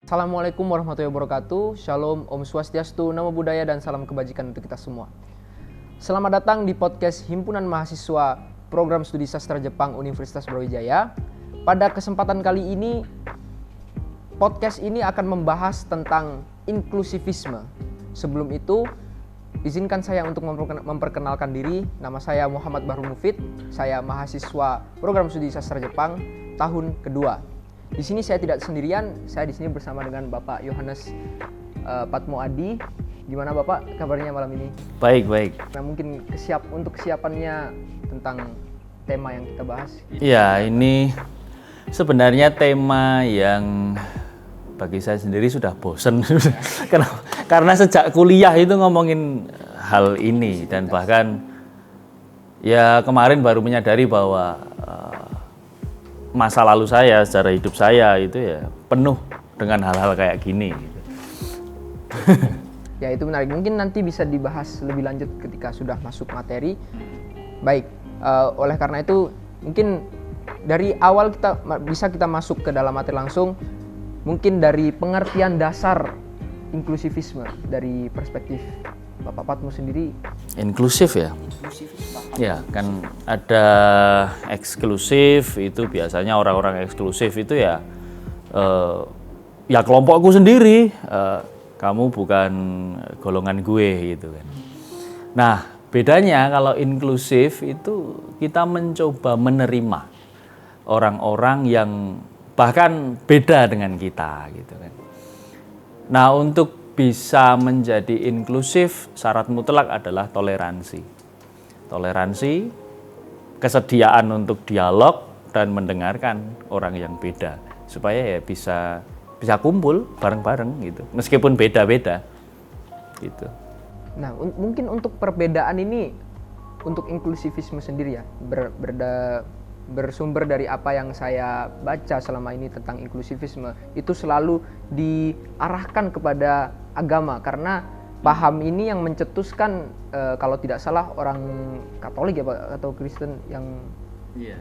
Assalamualaikum warahmatullahi wabarakatuh. Shalom, Om Swastiastu, Namo Buddhaya, dan salam kebajikan untuk kita semua. Selamat datang di podcast Himpunan Mahasiswa Program Studi Sastra Jepang Universitas Brawijaya. Pada kesempatan kali ini, podcast ini akan membahas tentang inklusivisme. Sebelum itu, izinkan saya untuk memperkenalkan diri. Nama saya Muhammad Bahrul Mufid. Saya mahasiswa Program Studi Sastra Jepang tahun kedua. Di sini saya tidak sendirian, saya di sini bersama dengan Bapak Yohanes Patmo Adi. Gimana Bapak kabarnya malam ini? Baik. Nah, mungkin untuk kesiapannya tentang tema yang kita bahas. Ya, ini sebenarnya tema yang bagi saya sendiri sudah bosen. Karena sejak kuliah itu ngomongin hal ini, dan bahkan ya kemarin baru menyadari bahwa masa lalu saya, secara hidup saya itu ya penuh dengan hal-hal kayak gini. Ya, itu menarik. Mungkin nanti bisa dibahas lebih lanjut ketika sudah masuk materi. Baik, oleh karena itu mungkin dari awal kita masuk ke dalam materi langsung. Mungkin dari pengertian dasar inklusivisme dari perspektif Bapak Patmo sendiri. Inklusif ya? Ya, kan ada eksklusif, itu biasanya orang-orang eksklusif itu ya kelompokku sendiri, kamu bukan golongan gue gitu kan. Nah, bedanya kalau inklusif itu kita mencoba menerima orang-orang yang bahkan beda dengan kita gitu kan. Nah, untuk bisa menjadi inklusif, syarat mutlak adalah toleransi. Toleransi, kesediaan untuk dialog dan mendengarkan orang yang beda, supaya ya bisa kumpul bareng-bareng gitu, meskipun beda-beda gitu. Nah, mungkin untuk perbedaan ini, untuk inklusivisme sendiri ya, bersumber dari apa yang saya baca selama ini tentang inklusivisme, itu selalu diarahkan kepada agama, karena paham ini yang mencetuskan kalau tidak salah orang Katolik ya Pak, atau Kristen yang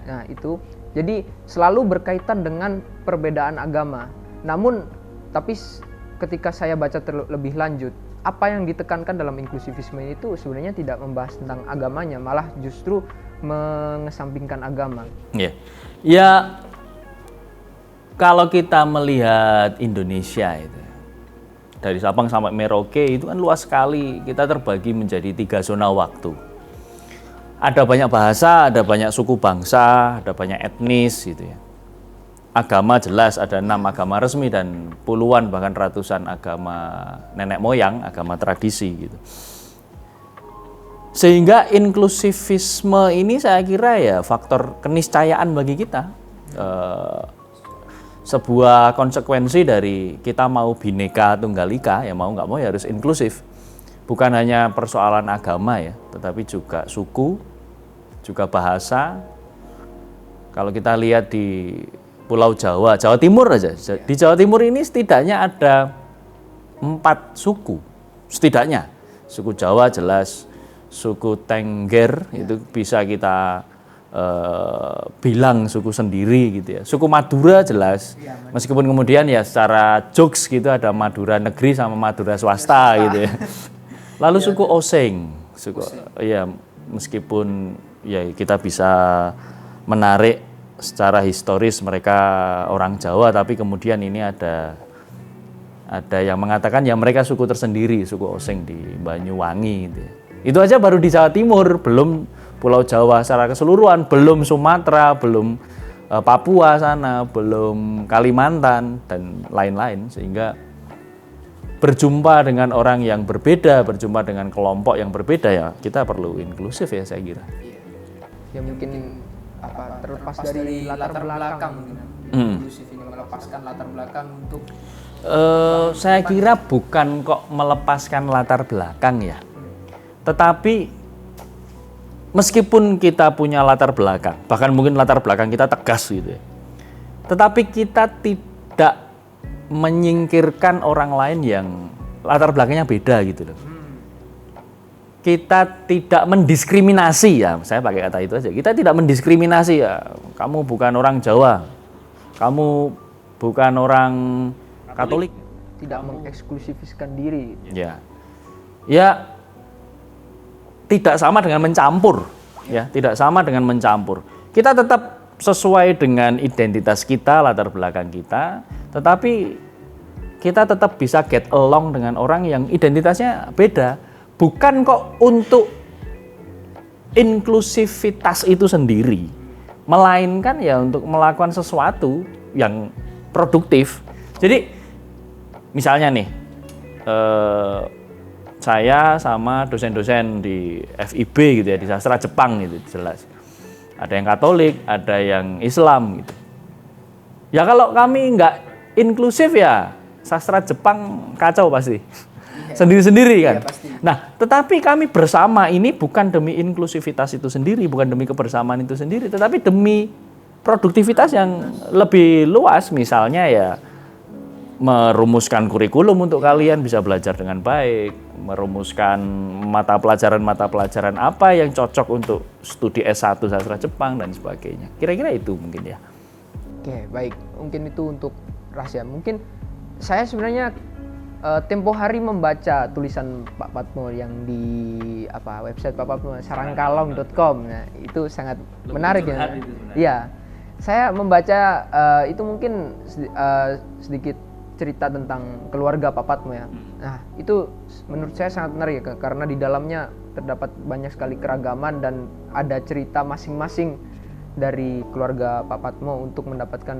Nah, itu jadi selalu berkaitan dengan perbedaan agama. Namun tapi ketika saya baca lebih lanjut, apa yang ditekankan dalam inklusivisme itu sebenarnya tidak membahas tentang agamanya, malah justru mengesampingkan agama. Ya, kalau kita melihat Indonesia itu dari Sabang sampai Merauke itu kan luas sekali. Kita terbagi menjadi 3 zona waktu. Ada banyak bahasa, ada banyak suku bangsa, ada banyak etnis gitu ya. Agama jelas ada 6 agama resmi dan puluhan bahkan ratusan agama nenek moyang, agama tradisi gitu. Sehingga inklusivisme ini saya kira ya faktor keniscayaan bagi kita. Sebuah konsekuensi dari kita mau Bhinneka Tunggal Ika, ya mau nggak mau ya harus inklusif. Bukan hanya persoalan agama ya, tetapi juga suku, juga bahasa. Kalau kita lihat di Pulau Jawa, Jawa Timur aja, di Jawa Timur ini setidaknya ada 4 suku, setidaknya. Suku Jawa jelas, suku Tengger itu bisa kita bilang suku sendiri gitu ya. Suku Madura jelas, meskipun kemudian ya secara jokes gitu ada Madura negeri sama Madura swasta gitu ya. Lalu suku Osing, ya meskipun ya kita bisa menarik secara historis mereka orang Jawa, tapi kemudian ini ada yang mengatakan ya mereka suku tersendiri, suku Osing di Banyuwangi gitu ya. Itu aja baru di Jawa Timur, belum Pulau Jawa secara keseluruhan, belum Sumatera, belum Papua sana, belum Kalimantan dan lain-lain. Sehingga berjumpa dengan orang yang berbeda, berjumpa dengan kelompok yang berbeda ya kita perlu inklusif ya saya kira. Ya mungkin terlepas dari latar belakang inklusif ini, melepaskan latar belakang untuk saya kira bukan kok melepaskan latar belakang ya. Tetapi meskipun kita punya latar belakang, bahkan mungkin latar belakang kita tegas gitu ya, tetapi kita tidak menyingkirkan orang lain yang latar belakangnya beda gitu loh. Kita tidak mendiskriminasi ya, saya pakai kata itu aja. Kita tidak mendiskriminasi ya, kamu bukan orang Jawa, kamu bukan orang Katolik tidak mengeksklusifkan diri. ya. Ya tidak sama dengan mencampur, ya, tidak sama dengan mencampur. Kita tetap sesuai dengan identitas kita, latar belakang kita, tetapi kita tetap bisa get along dengan orang yang identitasnya beda. Bukan kok untuk inklusivitas itu sendiri, melainkan ya untuk melakukan sesuatu yang produktif. Jadi misalnya nih, saya sama dosen-dosen di FIB gitu ya, di sastra Jepang gitu, jelas. Ada yang Katolik, ada yang Islam gitu. Ya kalau kami nggak inklusif ya, sastra Jepang kacau pasti. Sendiri-sendiri kan. Nah, tetapi kami bersama ini bukan demi inklusivitas itu sendiri, bukan demi kebersamaan itu sendiri, tetapi demi produktivitas yang lebih luas, misalnya ya merumuskan kurikulum untuk kalian bisa belajar dengan baik, merumuskan mata pelajaran apa yang cocok untuk studi S1 sastra Jepang dan sebagainya. Kira-kira itu mungkin ya. Oke, baik. Mungkin itu untuk rahasia. Mungkin saya sebenarnya tempo hari membaca tulisan Pak Patmo yang di website Pak Patmo sarangkalong.com. Nah, itu sangat menarik ya. Iya. Saya membaca itu mungkin sedikit cerita tentang keluarga Pak Patmo ya. Nah, itu menurut saya sangat menarik ya, karena di dalamnya terdapat banyak sekali keragaman dan ada cerita masing-masing dari keluarga Pak Patmo untuk mendapatkan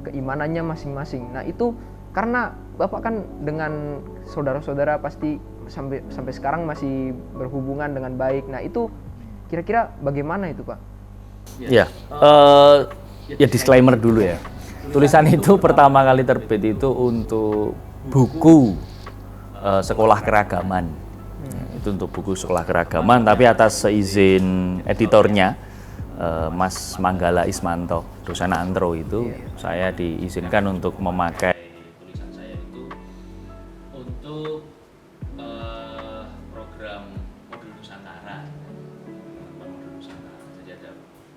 keimanannya masing-masing. Nah, itu karena Bapak kan dengan saudara-saudara pasti sampai sekarang masih berhubungan dengan baik. Nah, itu kira-kira bagaimana itu, Pak? Ya, ya disclaimer dulu ya. Tulisan itu pertama kali terbit itu untuk buku sekolah keragaman. Itu untuk buku sekolah keragaman, tapi atas seizin editornya, Mas Manggala Ismanto, dosen antro itu, saya diizinkan untuk memakai tulisan saya itu untuk program modul Nusantara. Modul Nusantara, jadi ada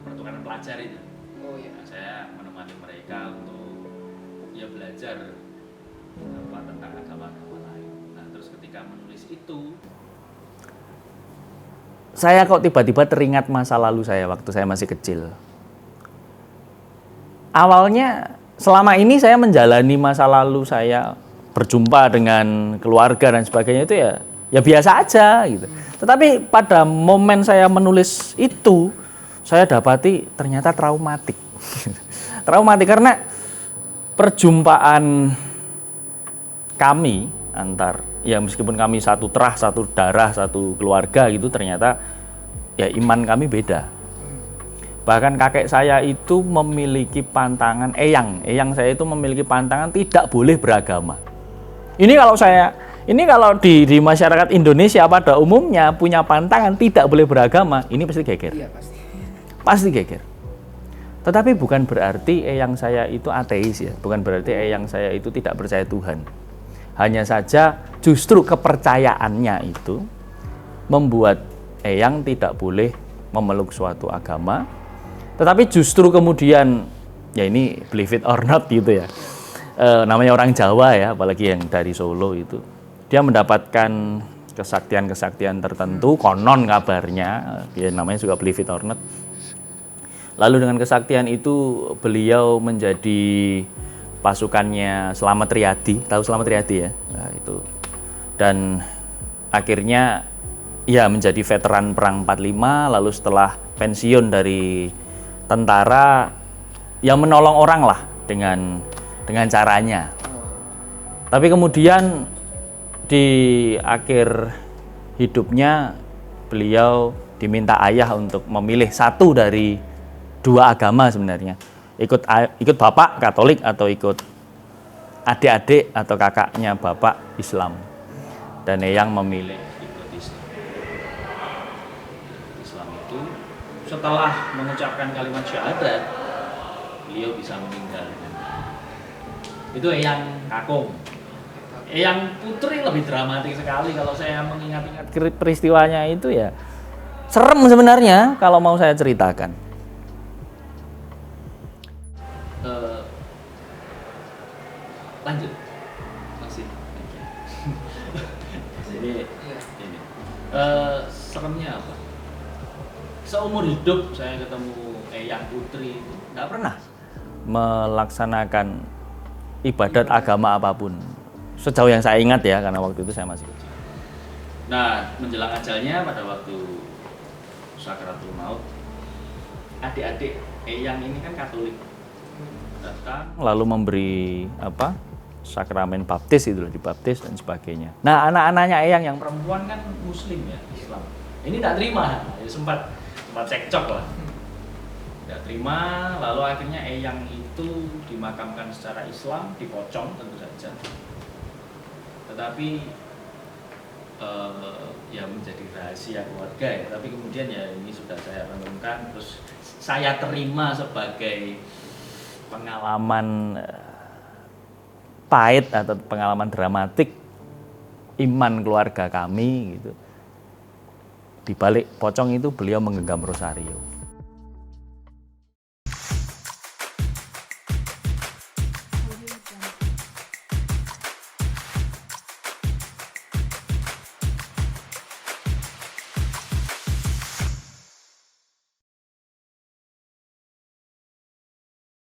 pertukaran pelajar itu. Oh iya. Nah, saya menemani mereka untuk ya belajar tentang agama-agama lain. Nah, terus ketika menulis itu, saya kok tiba-tiba teringat masa lalu saya waktu saya masih kecil. Awalnya selama ini saya menjalani masa lalu saya, berjumpa dengan keluarga dan sebagainya itu ya biasa aja gitu. Tetapi pada momen saya menulis itu, saya dapati ternyata traumatik. Traumatik karena perjumpaan kami antar, ya meskipun kami satu terah, satu darah, satu keluarga gitu, ternyata ya iman kami beda. Bahkan kakek saya itu memiliki pantangan, eyang saya itu memiliki pantangan tidak boleh beragama. Ini kalau di masyarakat Indonesia pada umumnya punya pantangan tidak boleh beragama, ini pasti geger. Iya, pasti geger. Tetapi bukan berarti eyang saya itu ateis ya, bukan berarti eyang saya itu tidak percaya Tuhan. Hanya saja justru kepercayaannya itu membuat eyang tidak boleh memeluk suatu agama. Tetapi justru kemudian, ya ini believe it or not gitu ya, namanya orang Jawa ya, apalagi yang dari Solo itu, dia mendapatkan kesaktian tertentu, konon kabarnya, ya namanya juga believe it or not. Lalu dengan kesaktian itu beliau menjadi pasukannya Slamet Riyadi, tahu Slamet Riyadi ya? Nah, itu. Dan akhirnya ya menjadi veteran perang 45, lalu setelah pensiun dari tentara yang menolong orang lah dengan caranya. Tapi kemudian di akhir hidupnya beliau diminta ayah untuk memilih satu dari dua agama sebenarnya, ikut bapak Katolik atau ikut adik-adik atau kakaknya bapak Islam. Dan eyang memilih ikut Islam. Islam itu setelah mengucapkan kalimat syahadat, beliau bisa meninggal. Itu eyang kakung. Eyang putri lebih dramatik sekali. Kalau saya mengingat-ingat peristiwanya itu ya serem sebenarnya kalau mau saya ceritakan. Lanjut. sih. Jadi ini seremnya apa? Seumur hidup saya ketemu Eyang Putri itu nggak pernah melaksanakan ibadat agama apapun. Sejauh yang saya ingat ya, karena waktu itu saya masih kecil. Nah, menjelang ajalnya pada waktu sakaratul maut, adik-adik Eyang ini kan Katolik, datang lalu memberi sakramen baptis itu, dibaptis dan sebagainya. Nah, anak-anaknya Eyang yang perempuan kan Muslim ya, Islam. Ini tidak terima, ya, sempat cekcok lah. Tidak terima, lalu akhirnya Eyang itu dimakamkan secara Islam, dipocong tentu saja. Tetapi ya menjadi rahasia keluarga ya. Tapi kemudian ya ini sudah saya renungkan, terus saya terima sebagai pengalaman pahit atau pengalaman dramatik iman keluarga kami gitu. Di balik pocong itu beliau menggenggam rosario.